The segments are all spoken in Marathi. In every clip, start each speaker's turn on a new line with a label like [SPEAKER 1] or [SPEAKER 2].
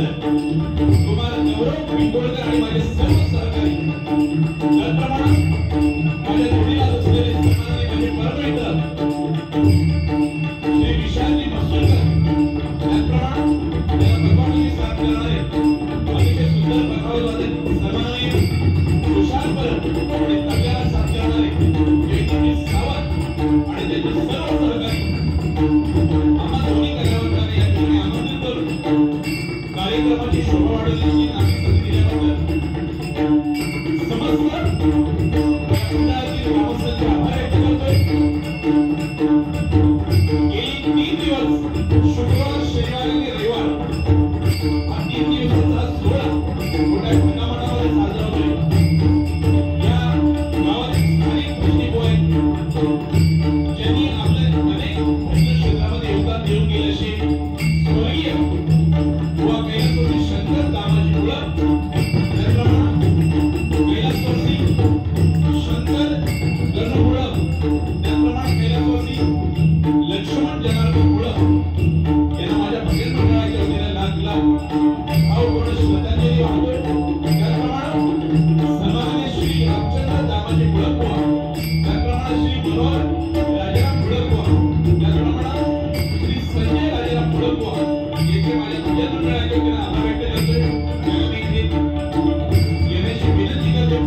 [SPEAKER 1] कुमार गौरव पिंपळकर आणि माझे सर्व सहकारी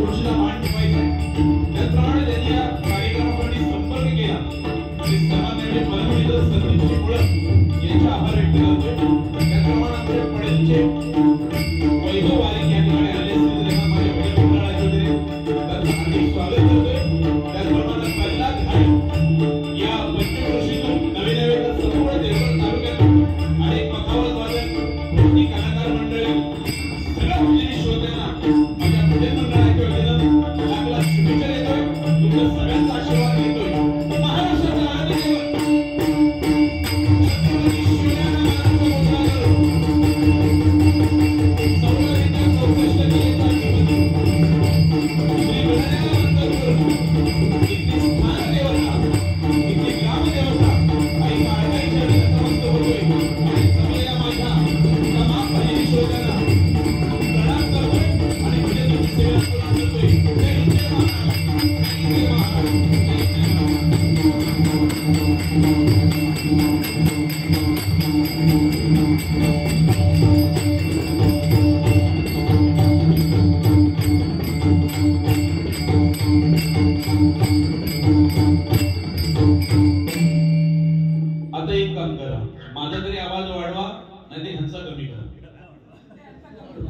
[SPEAKER 1] गोष्टीला मान ठेवायचा. त्याप्रमाणे त्यांनी या कार्यक्रमासाठी संपर्क केला आणि सर्वांकडे परमविद संदीपची ओळख यांच्या आभार व्यक्त करतोय. त्याप्रमाणे आपले पडेलचे वैभव वारिक या ठिकाणी आले असतील त्यांना माझ्या वडील मंडळाचे वतीने त्यांचं हार्दिक स्वागत करतोय. त्याचप्रमाणे प्रल्हाद घाट या पंचक्रोशीतून नवीन नवीन संपूर्ण देवगड तालुक्यातून अनेक मखावत वादक भक्ती कलाकार मंडळी सगळ्या भजनी श्रोत्यांना माझ्या भजन मंडळाच्या वतीनं लाख लाख शुभेच्छा देतोय. तुमच्या सगळ्यांचा आशीर्वाद घेतोय. महाराष्ट्राचा आदिदेव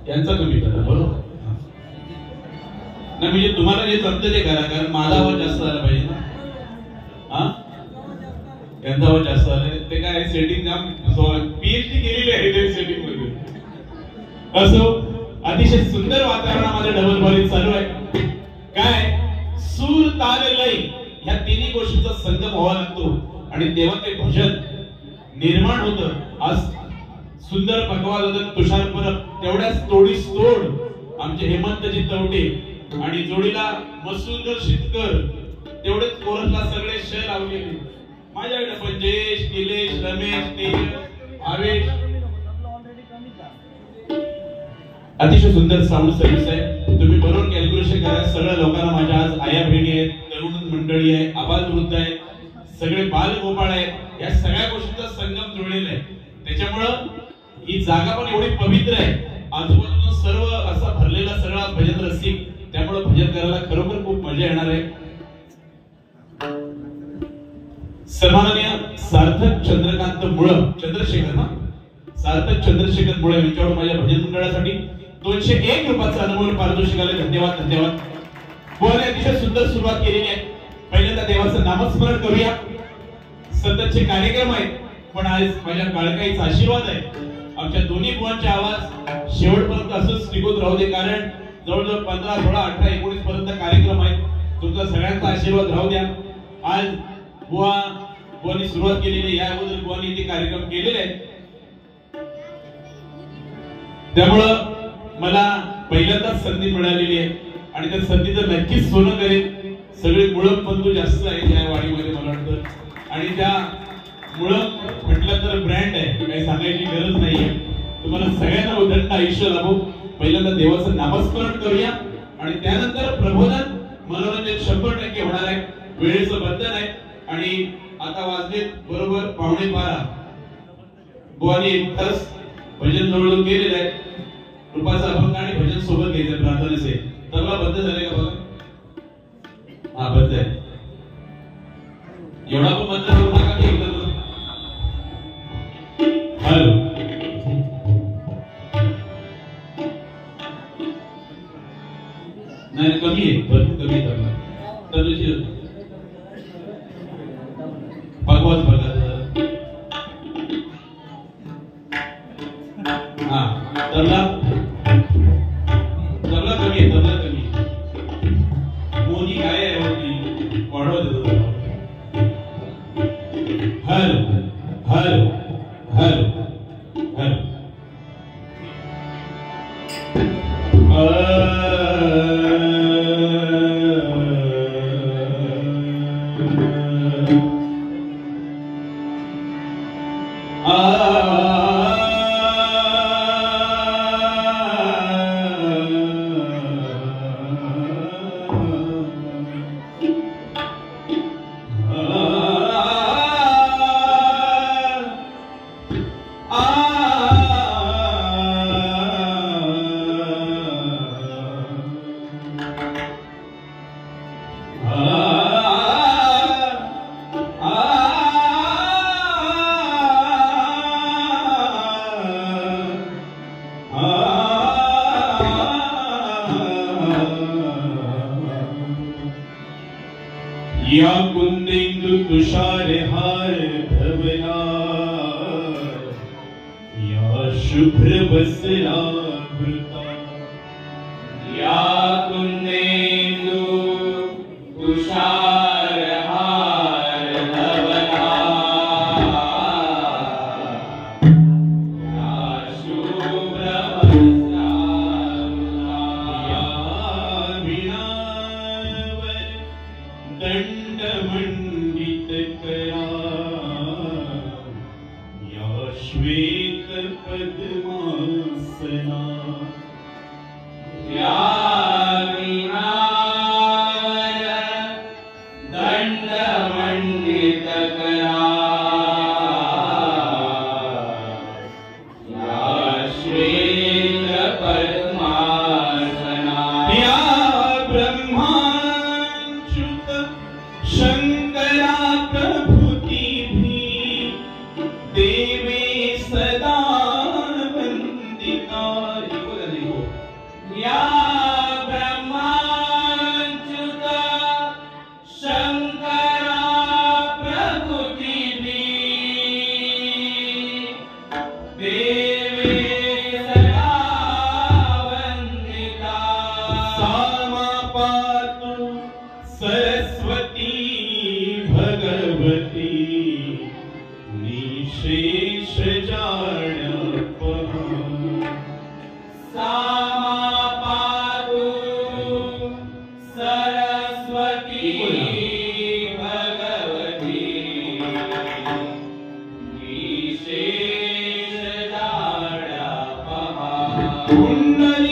[SPEAKER 1] यांचा कमी करा. बरोबर नाही म्हणजे तुम्हाला जे जमतं ते करा, कारण माझा आवाज जास्त झाला पाहिजे ना. हा यांचा आवाज जास्त झाला ते काय सेटिंग काम पीएचडी केलेली आहे ते सेटिंग मध्ये. असो अतिशय सुंदर वातावरणामध्ये डबल बॉलिंग चालू आहे. काय सूर ताल लय ह्या तिन्ही गोष्टींचा संगम व्हावा लागतो आणि तेव्हा ते भजन निर्माण होतं. आज सुंदर पकवाज होतं तुषार परब, तेवढ्याच तोडीस तोड आमचे हेमंतजी तवटे आणि जोडीला मसुंदर शितकर, तेवढेच कोरसला सगळे शे लावलेले. माझ्याकडे पण जयेश, निलेश, रमेश, तेज, आवेश. अतिशय सुंदर साऊंड सर्व्हिस आहे. तुम्ही बरोबर कॅल्क्युलेशन करा. सगळ्या लोकांना माझ्या आज आया बहिणी आहेत, तरुण मंडळी आहे, आबालवृद्ध आहे, सगळे बालगोपाळ आहेत. या सगळ्या गोष्टींचा संगम जुळलेला आहे. त्याच्यामुळं ही जागा पण एवढी पवित्र आहे. आजूबाजूला सर्व असा भरलेला सगळा भजन रसिक, त्यामुळे भजन करायला खरोखर खूप मजा येणार आहे. सन्माननीय सार्थक चंद्रकांत मुळे चंद्रशेखर ना सार्थक चंद्रशेखर मुळे यांच्यावर माझ्या भजन मंडळासाठी 201 रुपयाचा अनमोल पारितोषिक आले. धन्यवाद धन्यवाद. बुवाने अतिशय सुंदर सुरुवात केलेली आहे. पहिल्यांदा देवाचं नामस्मरण करूया. सततचे कार्यक्रम आहेत पण आज माझ्या काळकाईचा आशीर्वाद आहे. आमच्या दोन्ही बुवांचे आवाज शेवटपर्यंत असंच टिकून राहू दे, कारण जवळजवळ 15, 16, 18, 19 पर्यंत कार्यक्रम आहेत. तुमचा सगळ्यांचा आशीर्वाद राहू द्या. आज बुवांनी सुरुवात केलेली, या अगोदर बुवांनी इथे कार्यक्रम केलेले आहेत. त्यामुळं मला पहिल्यांदाच संधी मिळालेली आहे आणि त्या संधीचं नक्कीच सोनं करेन. सगळे मुळम बंधू जास्त आहेत या वाडीमध्ये मला वाटतं, आणि त्या मुळम म्हटलं तर ब्रँड आहे, काही सांगायची गरज नाहीये. तुम्हाला सगळ्यांना उदंड आयुष्य लाभो. पहिल्यांदा देवाचं नामस्मरण करूया आणि त्यानंतर प्रबोधन मनोरंजन 100% होणार आहे. वेळेचं बंधन आहे आणि आता वाजले बरोबर 12:15. बुवानी 1 तास भजन जवळ केलेलं आहे. रूपाचा अभंग आणि भजन सोबत घ्यायचं प्रार्थनेचे. तबला बंद झाले का बघा. हा बंद आहे. एवढा पण बंद करू नका की एकदम. हॅलो नाही कमी आहे, भरपूर कमी आहे तबला. तबल्याची भगवान बघा. हा तबला कमी आहे, तबला कमी आहे. मोनी काय आहे होती वाढवत देतो. Hello hello hello hello. या कुंदेंदु तुषार हार धवला या शुभ्र वस्त्रावृता
[SPEAKER 2] या कुंदेंदु तुषार हार धवला या शुभ्र वस्त्रावृता
[SPEAKER 1] या वीणावर दंडमंडित करा या श्वेत पद्मासना
[SPEAKER 2] या वीणावर दंडमंडित करा या श्वेत पद्मासना
[SPEAKER 1] या ब्रह्माच्युत शंकरा प्रभुति भी देवे सदा वंदिता
[SPEAKER 2] या ब्रह्माच्युत शंकरा प्रभुति देवे सदा वंदिता
[SPEAKER 1] सामा पातु सरस्वती भगवती निशेष जाड्यपहा
[SPEAKER 2] सामा पातु सरस्वती भगवती विशेष जाड्यपहा
[SPEAKER 1] कुंडलीकवरदा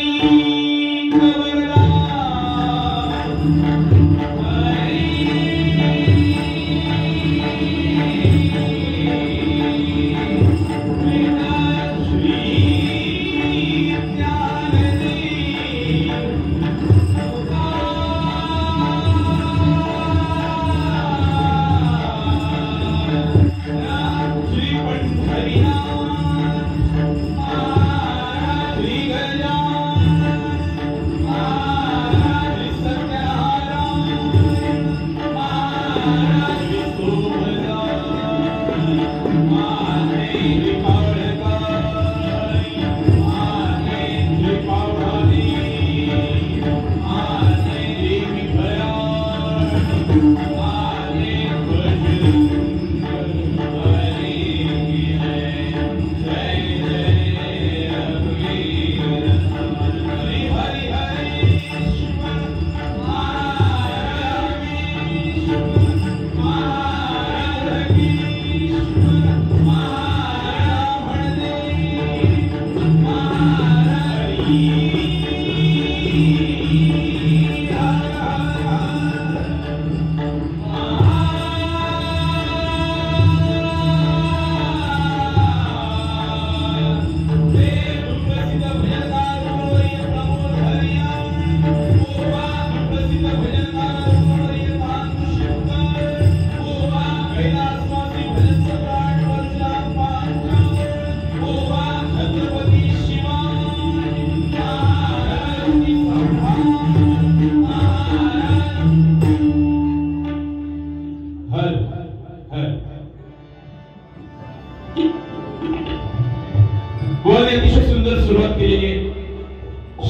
[SPEAKER 1] अतिशय सुंदर सुरुवात केलेली आहे।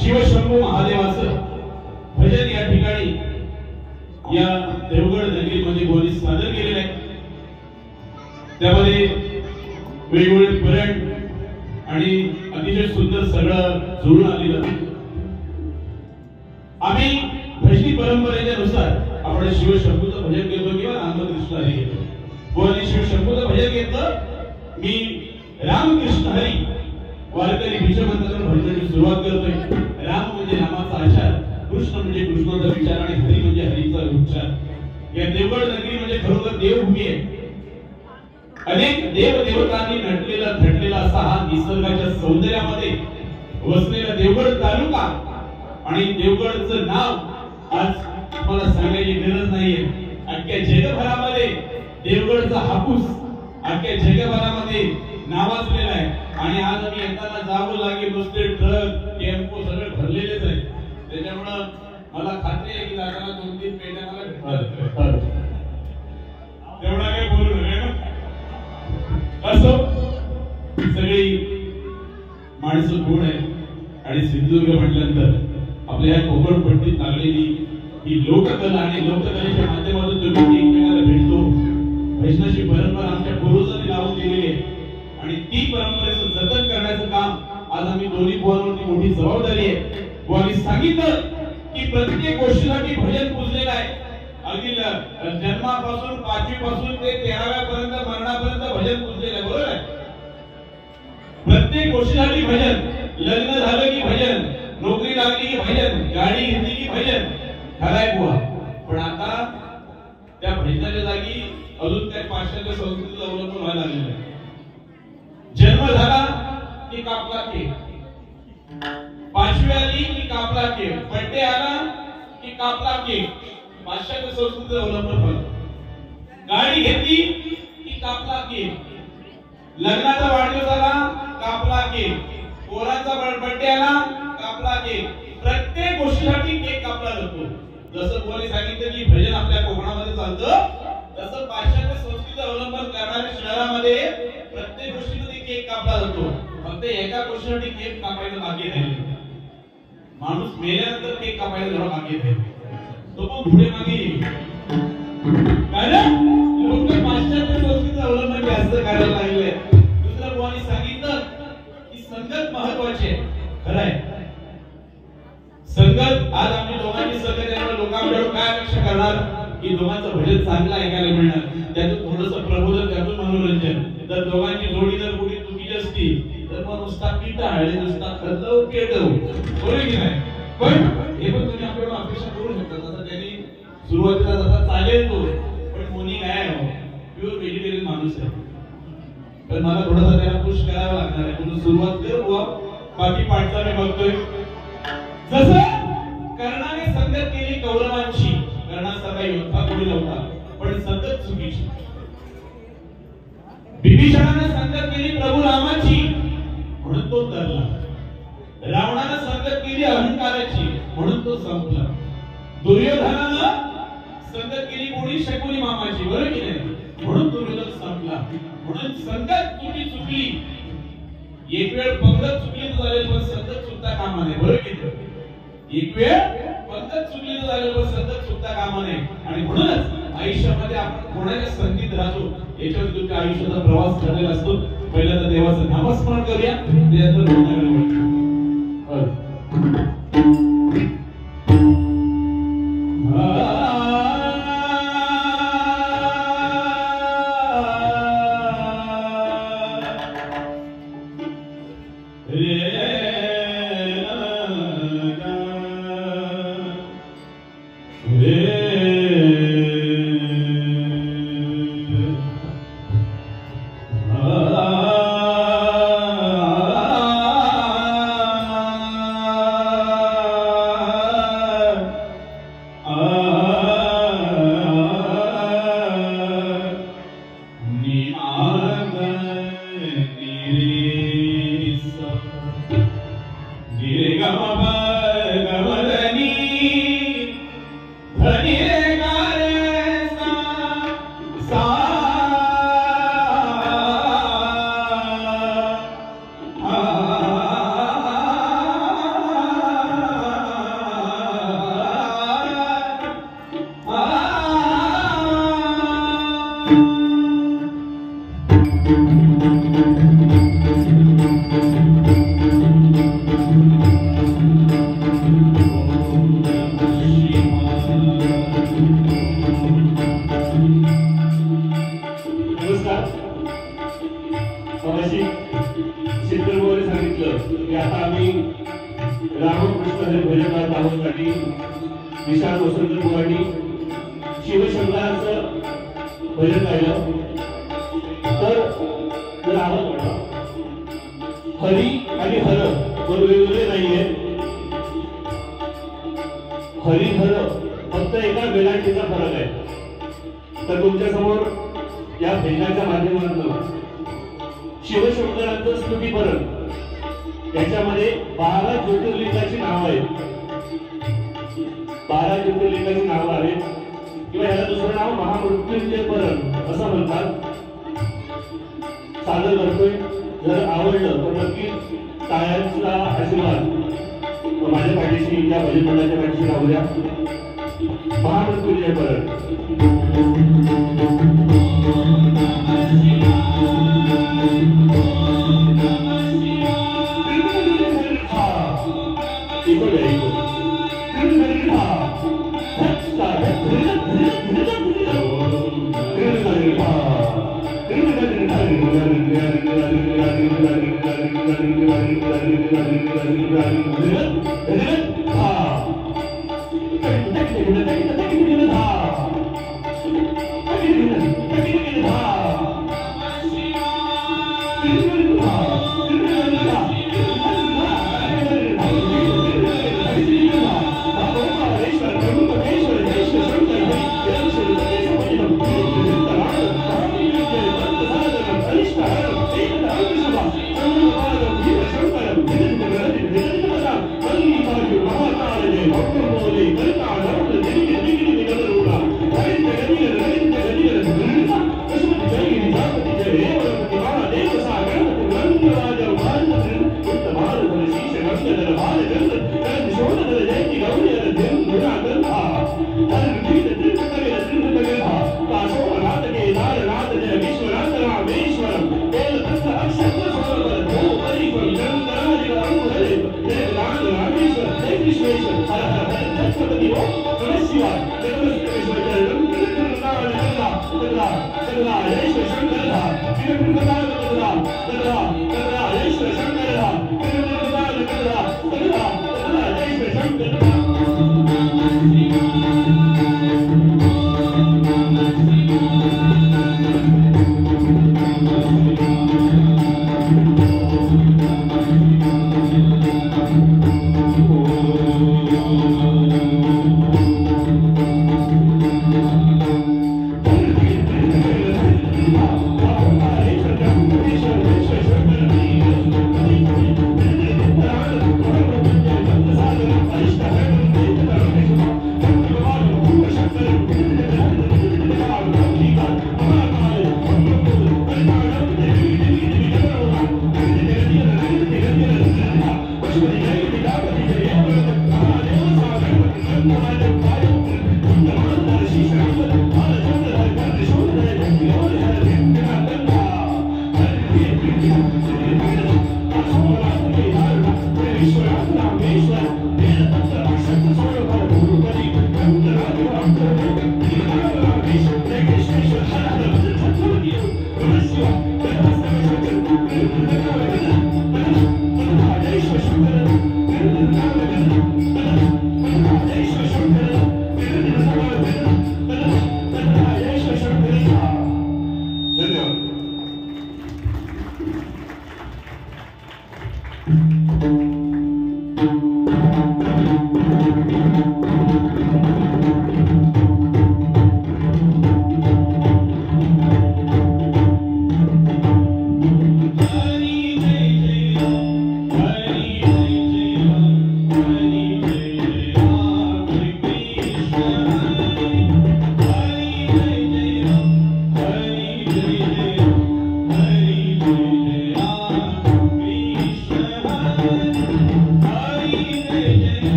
[SPEAKER 1] शिवशंभू महादेवाचं भजन या ठिकाणी या देवगड नगरीमध्ये बोली सादर केलेलं आहे। त्यामध्ये वेगवेगळे पुराण आणि अतिशय सुंदर सगळं जुळून आलेलं। आम्ही भजनी परंपरेच्या नुसार आपण शिवशंभूचं भजन घेतो किंवा रामकृष्ण हरी घेतो। बोली शिवशंभूचं भजन घेतो मी रामकृष्ण हरी वारकरी बीजमंत्राने भजनाची सुरुवात करतोय। राम म्हणजे नामाचा आचार, कृष्ण म्हणजे कृष्णाचा विचार आणि हरी म्हणजे हरीचा उच्चार। या देवगड नगरी म्हणजे खरोखर देवभूमी आहे। अनेक देव देवतांनी नटलेला थटलेला असा हा निसर्गाच्या सौंदर्यामध्ये वसलेला देवगड तालुका आणि देवगडचं नाव आज मला सांगायची गरज नाहीये. अख्ख्या जगभरामध्ये देवगडचा हापूस अख्ख्या जगभरामध्ये नावाजलेला आहे. आणि आज आम्ही येताना जावं लागेल नुसते ट्रक टेम्पो सगळे भरलेलेच आहे. त्याच्यामुळं मला खात्री आहे की दादाला 2-3 पेट्या मला भेटणार. तेवढा काय बोलू नये ना. असो सगळी माणसं कोण आहे आणि सिंधुदुर्ग म्हटल्यानंतर आपल्या या कोकण पट्टीत लागलेली ही लोककला आणि लोककलेच्या माध्यमातून तुम्ही एकमेकाला भेटतो. वैष्णवाची परंपरा आमच्या पूर्वजांनी लावून दिलेली आहे आणि ती परंपरेचं जतन करण्याचं काम आज आम्ही दोन्ही बुवांवरती मोठी जबाबदारी आहे. बुवांनी सांगितलं की प्रत्येक गोष्टीसाठी भजन पूजलेलं आहे. अगदी जन्मापासून 5वी पासून ते 13व्या पर्यंत मरणापर्यंत भजन पूजलेलं आहे. बरोबर आहे. प्रत्येक गोष्टीसाठी भजन. लग्न झालं की भजन, नोकरी लागली की भजन, गाडी घेतली की भजन. खराय बुवा. पण आता त्या भजनाच्या जागी अजून त्या पाश्चात्य संस्कृतीचं अवलंबन व्हायला लागलेलं आहे. जन्म झाला की कापला केक, 5वी आली की कापला केक, बर्थडे आला की कापला केक. पाश्चात्य संस्कृतीचं अवलंबन झालं. गाडी घेतली की कापला केक, लग्नाचा वाढदिवस आला कापला केक, पोरांचा बर्थडे आला कापला केक. प्रत्येक गोष्टीसाठी केक कापला जातो. जसं कोणी सांगितलं की भजन आपल्या कोकणामध्ये चालतं, तसं पाश्चात्य संस्कृतीचं अवलंबन करणाऱ्या शहरामध्ये प्रत्येक गोष्टीमध्ये केक कापला जातो. फक्त एका गोष्टीसाठी केक कापायला मागे राहिले. माणूस मेल्यानंतर केक कापायला जरा मागे राहिले. तो पण पुढे मागे येईल. कारण लोक पाश्चात्य संस्कृतीचं अवलंबन जास्त करायला लागले. दुसरं कोणी सांगितलं की संगत महत्वाची आहे. खरं आहे. संगत आज आम्ही दोघांची संगत आहे. लोकांकडून काय अपेक्षा करणार की दोघांचं भजन चांगलं ऐकायला मिळणार, त्यातून थोडंसं प्रबोधन, त्यातून मनोरंजन. जर दोघांची जोडी जर कुठे चुकीची असती तर मग नुसता पिता आणि नुसता खतव केटव, बरोबर की नाही. पण हे पण तुम्ही आपल्याला अपेक्षा करू शकता. जसं त्यांनी सुरुवातीला जसा चालेल तो, पण कोणी काय प्युअर व्हेजिटेरियन माणूस आहे. तर मला थोडासा त्याला पुश करावा लागणार आहे. म्हणून सुरुवात कर बुवा, बाकी पाठचा मी बघतोय. जसं कर्णाने संगत केली कौरवांची, कर्णासारखा योद्धा कोणी नव्हता, पण संगत चुकीची. विभीषणाने संगत केली प्रभू रामाची, म्हणून तो तरला. रावणाने संगत केली अहंकाराची, म्हणून तो संपला. दुर्योधनानं संगत केली कोणी शकुनी मामाची, बरोबर की नाही, म्हणून दुर्योधन संपला. म्हणून संगत तुझी चुकली. एक वेळ पंगत चुकली तर चालेल, पण संगत चुकता कामा नये, बरोबर की नाही. एक वेळ पंगत चुकली तर चालेल, पण संगत चुकता कामा नये. आणि म्हणूनच आयुष्यामध्ये आपण कोणाच्या संगतीत राहतो याच्यावर तुमच्या आयुष्याचा प्रवास ठरलेला असतो. पहिल्यांदा देवाचं नामस्मरण करूया, त्यानंतर बोलण्याकडे वळूया.
[SPEAKER 3] हरी हर फक्त फक्त एका वेलांटीचा फरक आहे. तर तुमच्या समोर या भेटण्याच्या माध्यमातून शिवशंकरांचं स्तुतीपरण याच्यामध्ये 12 ज्योतिर्लिंगाची नावं आहेत. 12 ज्योतिर्लिंगाची नावं आहेत किंवा याला दुसरं नाव महामृत्युंजय परण असं म्हणतात. सादर करतोय. जर आवडलं तर नक्की टाळ्यांचा आशीर्वाद माझ्या पाठीशी, या भजन मंडळाच्या पाठीशी राहू द्या. महामृत्युंजय परण.
[SPEAKER 4] Thank you.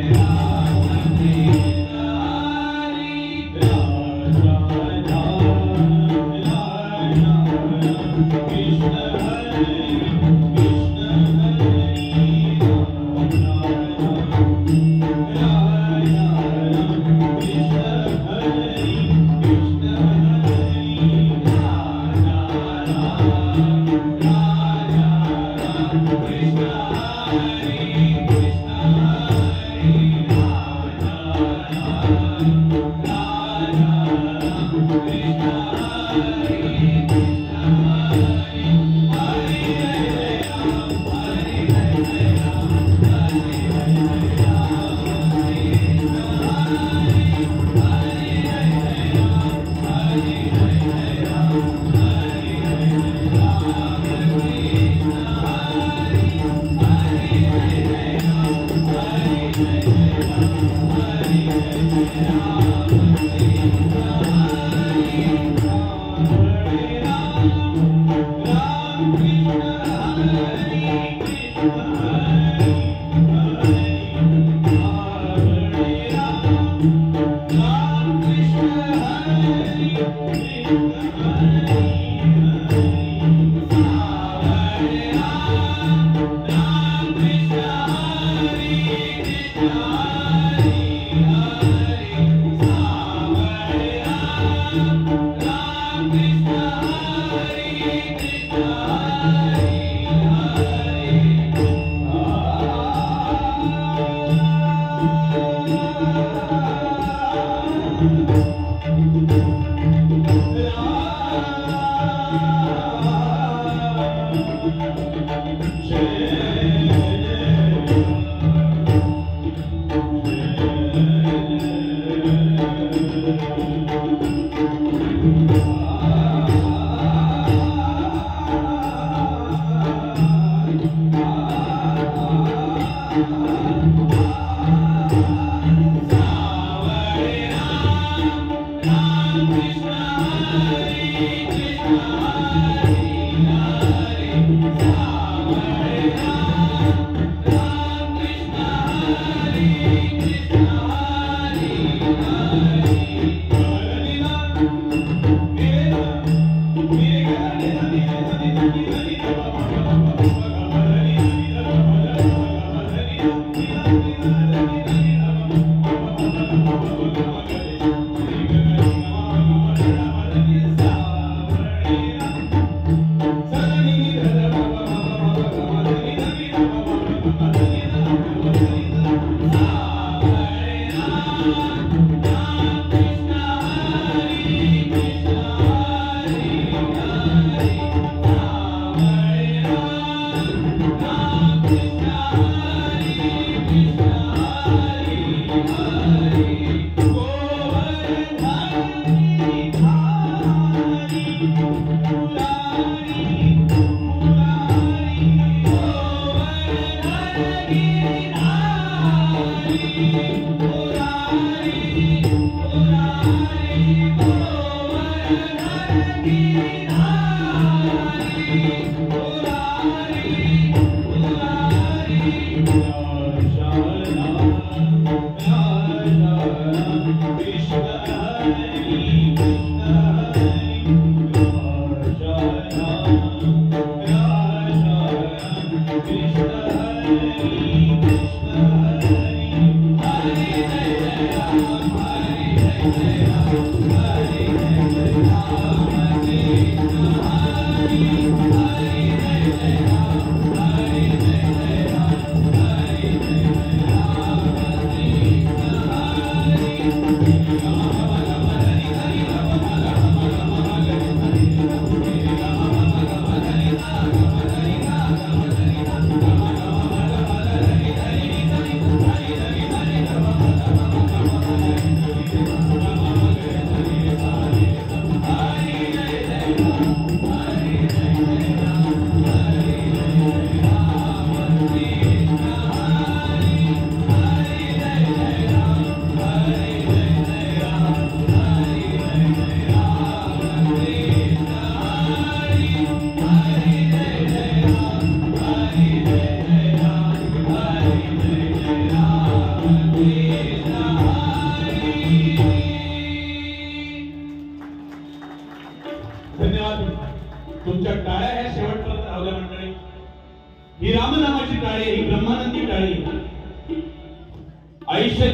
[SPEAKER 1] Hare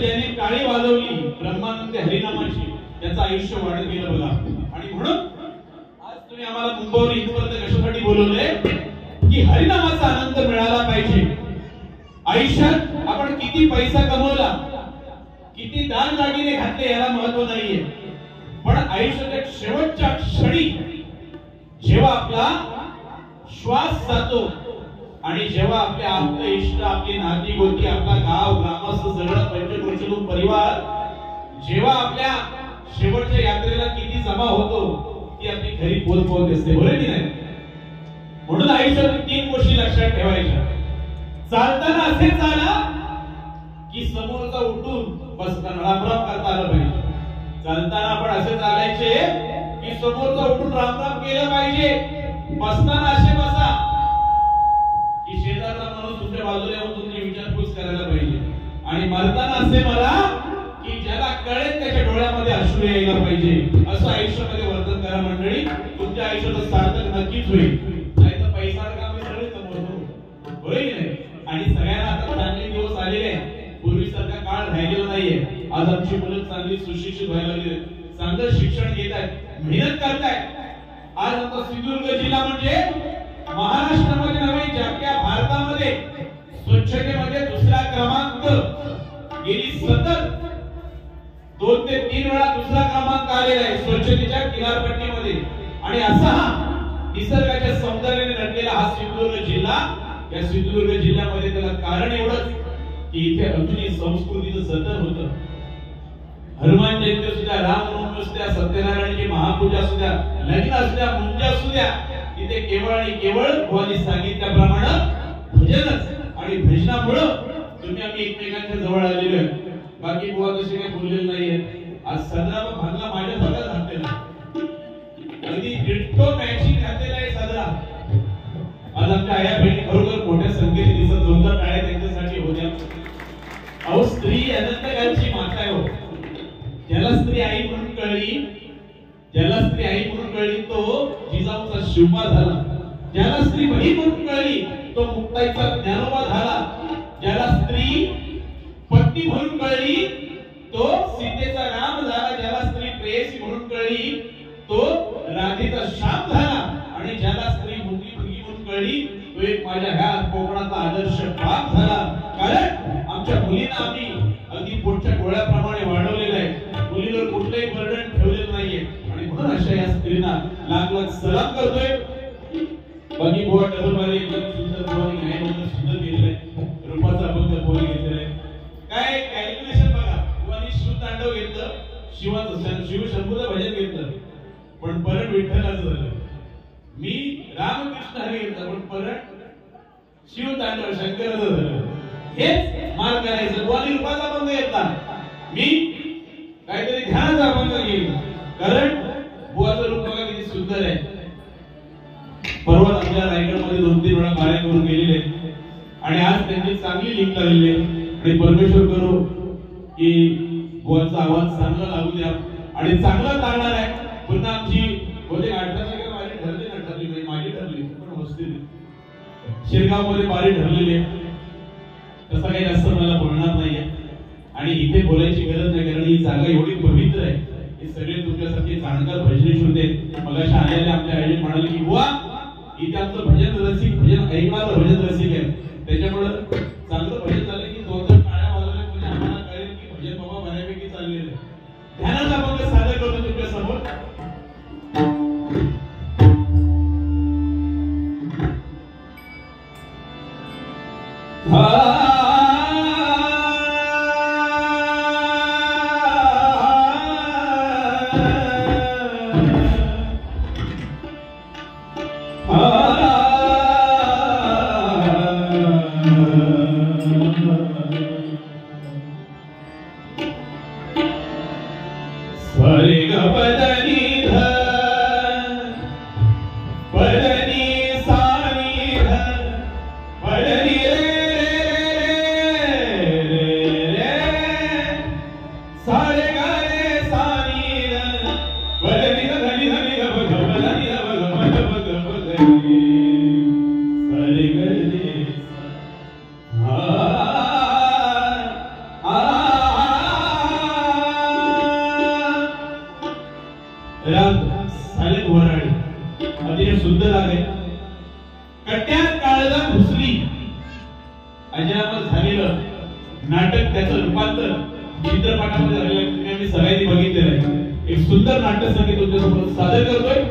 [SPEAKER 1] ज्याने टाळी वाजवली ब्रह्मानंद हरिनामाची त्याचं आयुष्य वाढत गेलं बघा. आणि म्हणून आज तुम्ही आम्हाला मुंबईवर इथपर्यंत कशासाठी बोलवले की हरिनामाचा आनंद मिळाला पाहिजे. आयुष्यात आपण किती पैसा कमवला, किती दान दागिने घातले याला महत्व नाहीये, पण आयुष्याच्या शेवटच्या क्षणी जेव्हा आपला श्वास जातो आणि जेव्हा आपले आप्त इष्ट, आपली नाती गोती, आपला गाव ग्रामस्थ सगळं पंचक्रोशीतून परिवार जेव्हा आपल्या शेवटच्या यात्रेला किती जमा होतो ती आपली घरी पोहोच असते, बरोबर की नाही. म्हणून आयुष्यात 3 गोष्टी लक्षात ठेवायच्या. चालताना असे चाला की समोरचा उठून बसताना राम राम करता आलं पाहिजे. चालताना आपण असे चालायचे की समोरचा उठून राम राम केलं पाहिजे. बसताना असे बसा की शेजारचा माणूस तुमच्या बाजूला येऊन तुमची विचारपूस करायला पाहिजे. आणि मरताना असे मला की ज्याला कळेल त्याच्या डोळ्यामध्ये अश्रू यायला पाहिजे. असं आयुष्यामध्ये वर्तन करा मंडळी, तुमच्या आयुष्याचं सार्थक नक्कीच होईल. नाही तर पैसा काम सगळे कमवतो, होईल नाही. आणि सगळ्यांना आता चांगले दिवस आलेले आहेत, पूर्वीसारखा काळ राहिलेला नाहीये. आज आमची मुलं चांगली सुशिक्षित व्हायला लागली, चांगलं शिक्षण घेत आहेत, मेहनत करतायत. आज आमचा सिंधुदुर्ग जिल्हा म्हणजे महाराष्ट्रामध्ये नव्हे जगाच्या भारतामध्ये स्वच्छतेमध्ये 2रा क्रमांक, गेली सतत 2 ते 3 वेळा 2रा क्रमांक आलेला आहे स्वच्छतेच्या किनारपट्टीमध्ये. आणि असा निसर्गाच्या सौंदर्याने नटलेला हा सिंधुदुर्ग जिल्हा, या सिंधुदुर्ग जिल्ह्यामध्ये त्याला कारण एवढंच की इथे अजूनही संस्कृतीचं जतन होतं. हनुमान जयंती असू द्या, रामनवमी असू द्या, सत्यनारायणाची महापूजा असू द्या, लग्न असू द्या, मुंज असू द्या, तिथे केवळ आणि केवळ भगवानी सांगितल्याप्रमाणे भजनच. आणि भजनामुळे तुम्ही आम्ही एकमेकांच्या जवळ आलेलो आहे. बाकी बुवा तसे काही बोललेलं नाहीये. आज सदरा भागला माझ्या भागात घातलेला, अगदी डिट्टो मॅचिंग घातलेला आहे सदरा. आज आमच्या आया बहिणी खरोखर मोठ्या संख्येने दिसत, जोरदार टाळ्या त्यांच्यासाठी होत्या. अहो, स्त्री अनंतकालची माता आहे हो. ज्याला स्त्री आई म्हणून कळली, ज्याला स्त्री आई म्हणून कळली तो जिजाऊचा शिवबा झाला. ज्याला स्त्री बहीण म्हणून कळली तो मुक्ताईचा ज्ञानोबा झाला. ज्याला स्त्री पत्नी म्हणून कळली तो सीतेचा राम झाला. ज्याला स्त्री प्रेयसी म्हणून कळली तो राधेचा श्याम झाला. आणि ज्याला स्त्री मुलगी म्हणून कळली तो एक माझ्या ह्या कोकणाचा आदर्श बाप झाला. कारण आमच्या मुलींना आम्ही अगदी पोटच्या गोळ्याप्रमाणे वाढवलेलं आहे. मुलीवर कुठलंही बर्डन ठेवलेलं नाहीये. आणि म्हणून अशा या स्त्रींना लाख लाख सलाम करतोय. बाकी बोवा डबलवाले एकदम सुंदर बोवानी घाई वगैरे सुंदर केलेलं आहे. रूपाचा अभंग बोली घेतलेला आहे. काय कॅल्क्युलेशन बघा, बोवानी शिवतांडव घेतलं, शिवाचं शिवशंभूचं भजन घेतलं, पण परत विठ्ठलाचं झालं. मी रामकृष्ण हरी घेतलं, पण परत शिवतांडव शंकराचं झालं. हेच मार करायचं. बोवानी रूपाचा अभंग घेतला, मी काहीतरी ध्यानाचा अभंग घेईल. कारण बुवाचं रूप बघा किती सुंदर आहे. परवा आपल्या रायगडमध्ये 2-3 वेळा कार्य करून गेलेले आणि आज त्यांची चांगली लिंक लागलेली आहे. आणि परमेश्वर करो की बुवाचा आवाज चांगला लागू द्या आणि चांगला लागणार आहे. पुन्हा आमची बहुतेक 8 तारखेला बारी ठरली ना, ठरली माझी ठरली पण हॉस्टेल शिरगाव मध्ये बारी ठरलेली आहे. तसं काही जास्त मला बोलणार नाहीये आणि इथे बोलायची गरज नाही, कारण ही जागा एवढी पवित्र आहे. हे सगळे तुमच्यासारखे जाणकार भजनी श्रोते मगाशी आलेले आमच्या आयोजक म्हणाले की बुवा इथे आमचं भजन रसिक, भजन ऐकणारं भजन रसिक आहे. त्याच्यामुळे चांगलं भजन झालं की 2-3 टाळ्या वाजवल्या म्हणजे आम्हाला कळेल की भजन बाबा बऱ्यापैकी चाललेलं आहे. ध्यानाचा अभंग सादर करतो तुमच्या समोर. अतिशय सुंदर आहे. कट्यात काळजा घुसली अजरामर झालेलं नाटक, त्याचं रूपांतर चित्रपटामध्ये झालेलं आम्ही सगळ्यांनी बघितलेलं आहे. एक सुंदर नाट्य संगीत तुमच्यासमोर सादर करतोय.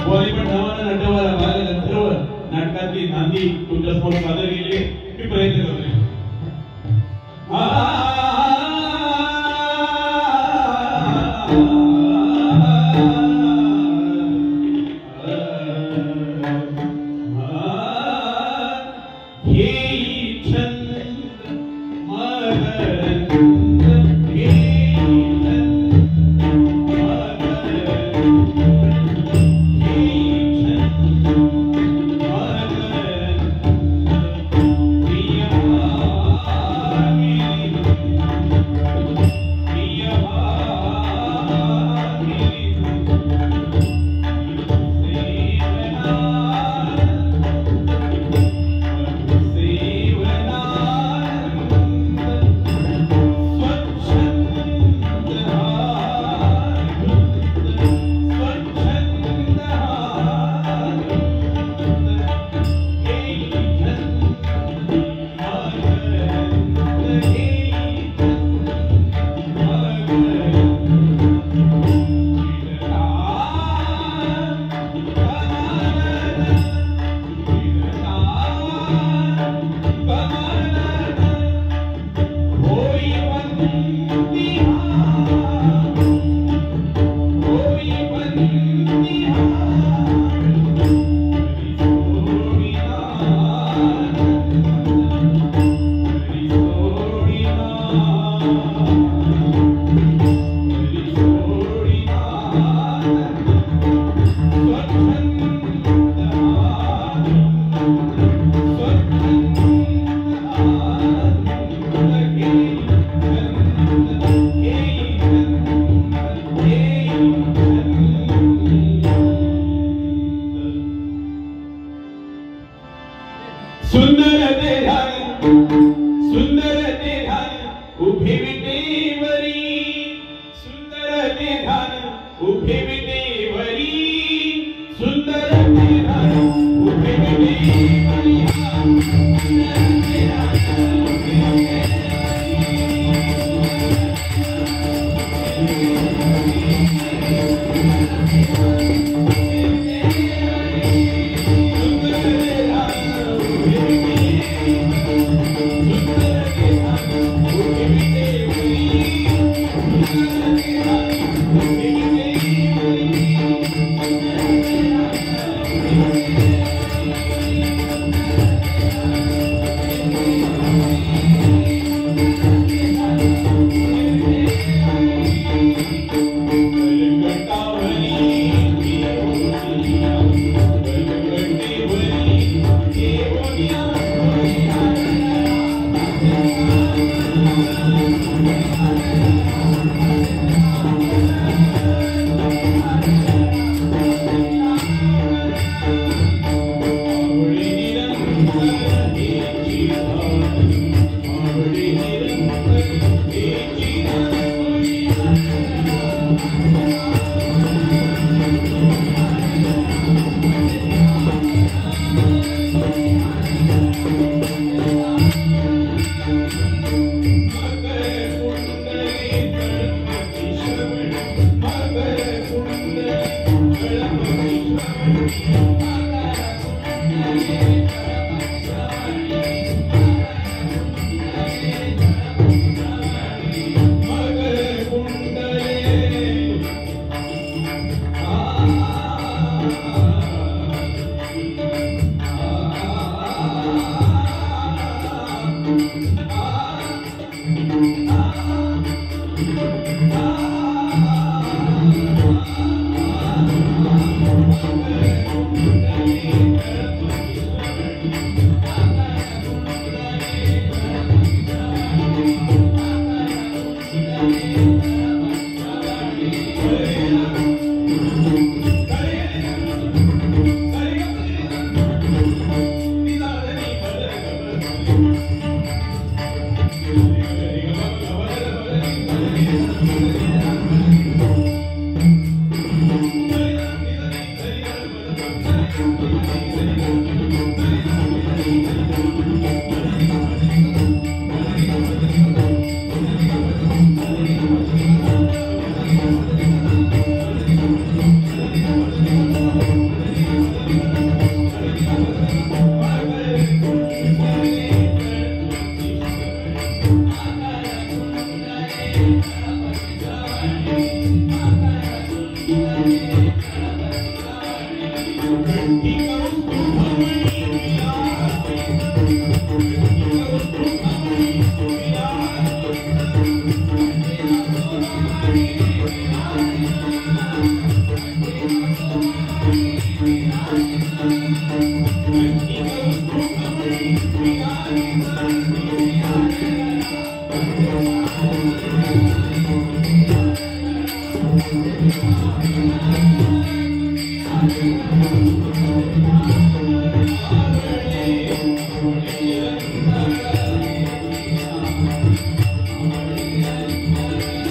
[SPEAKER 1] बॉलिवूड नवानं नटवर बालगंधर्व नाटकातली नांदी तुमच्यासमोर सादर केली आहे. मी प्रयत्न करतोय.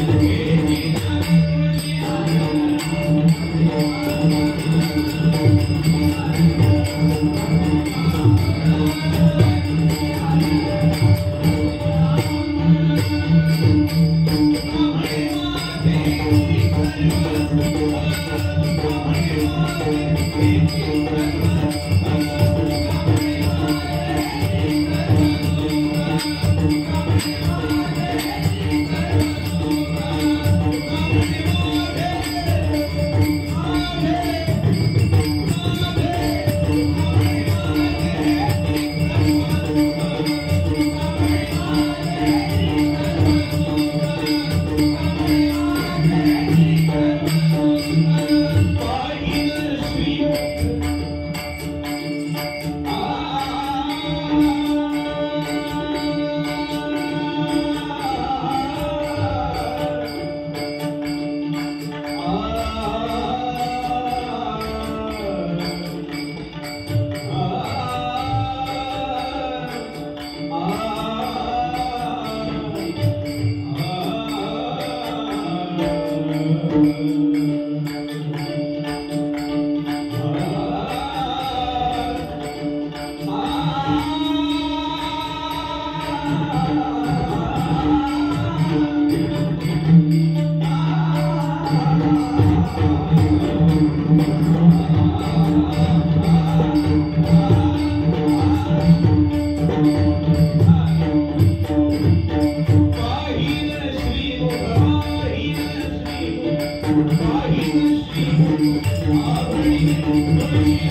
[SPEAKER 2] Thank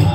[SPEAKER 2] you.